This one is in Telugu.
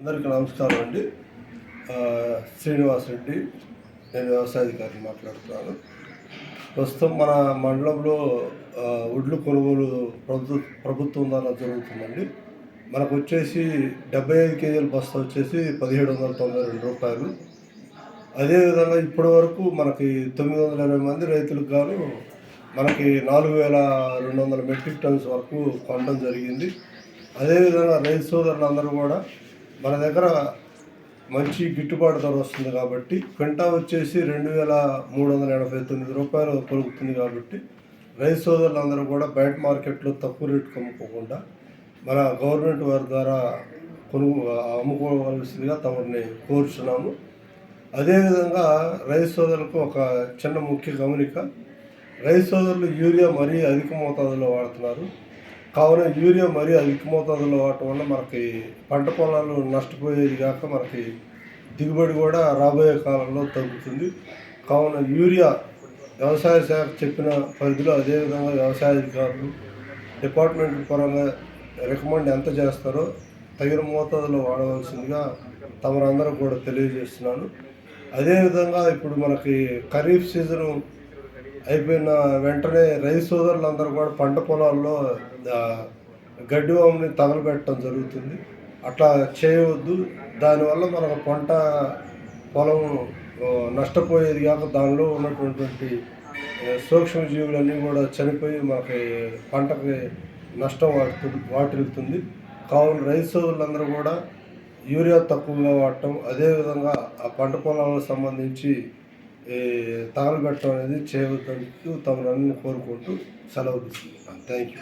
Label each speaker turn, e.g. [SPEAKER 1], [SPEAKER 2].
[SPEAKER 1] అందరికీ నమస్కారం అండి. శ్రీనివాస్ రెడ్డి, నేను వ్యవసాయాధికారిని మాట్లాడుతున్నాను. ప్రస్తుతం మన మండలంలో వడ్లు కొనుగోలు ప్రభుత్వం ద్వారా జరుగుతుందండి. మనకు వచ్చేసి 75 కేజీల బస్తా వచ్చేసి రూ. 1792. అదేవిధంగా ఇప్పటి వరకు మనకి 920 మంది రైతులకు గాను మనకి 4200 మెట్రిక్ టన్స్ వరకు కొనడం జరిగింది. అదేవిధంగా రైతు సోదరులందరూ కూడా మన దగ్గర మంచి గిట్టుబాటు ధర వస్తుంది కాబట్టి క్వింటా వచ్చేసి రూ. 2389 పలుకుతుంది కాబట్టి రైతు సోదరులందరూ కూడా బయట మార్కెట్లో తక్కువ రేటుకు అమ్ముకోకుండా మన గవర్నమెంట్ వారి ద్వారా అమ్ముకోవాల్సిందిగా తమని కోరుచున్నాము. అదేవిధంగా రైతు సోదరులకు ఒక చిన్న ముఖ్య గమనిక, రైతు సోదరులు యూరియా మరీ అధిక మోతాదులో వాడుతున్నారు. కావున యూరియా మరీ అధిక మోతాదులో వాడటం వల్ల మనకి పంట పొలాలు నష్టపోయేది కాక మనకి దిగుబడి కూడా రాబోయే కాలంలో తగ్గుతుంది. కావున యూరియా వ్యవసాయ శాఖ చెప్పిన పరిధిలో, అదేవిధంగా వ్యవసాయ అధికారులు డిపార్ట్మెంట్ పరంగా రికమెండ్ ఎంత చేస్తారో తగిన మోతాదులో వాడవలసిందిగా తమరందరూ కూడా తెలియజేస్తున్నాను. అదేవిధంగా ఇప్పుడు మనకి ఖరీఫ్ సీజను అయిపోయిన వెంటనే రైతు సోదరులందరూ కూడా పంట పొలాల్లో గడ్డి వాముని తగలబెట్టడం జరుగుతుంది. అట్లా చేయవద్దు. దానివల్ల మనకు పంట పొలం నష్టపోయేది కాక దానిలో ఉన్నటువంటి సూక్ష్మజీవులన్నీ కూడా చనిపోయి మనకి పంటకి నష్టం వాటిల్లుతుంది. కావున రైతు సోదరులందరూ కూడా యూరియా తక్కువగా వాడటం, అదేవిధంగా ఆ పంట పొలాలకు సంబంధించి తగలబెట్టడం అనేది చేయవద్దంటూ తమను కోరుకుంటూ సెలవు తీసుకుంటున్నాను. Thank you.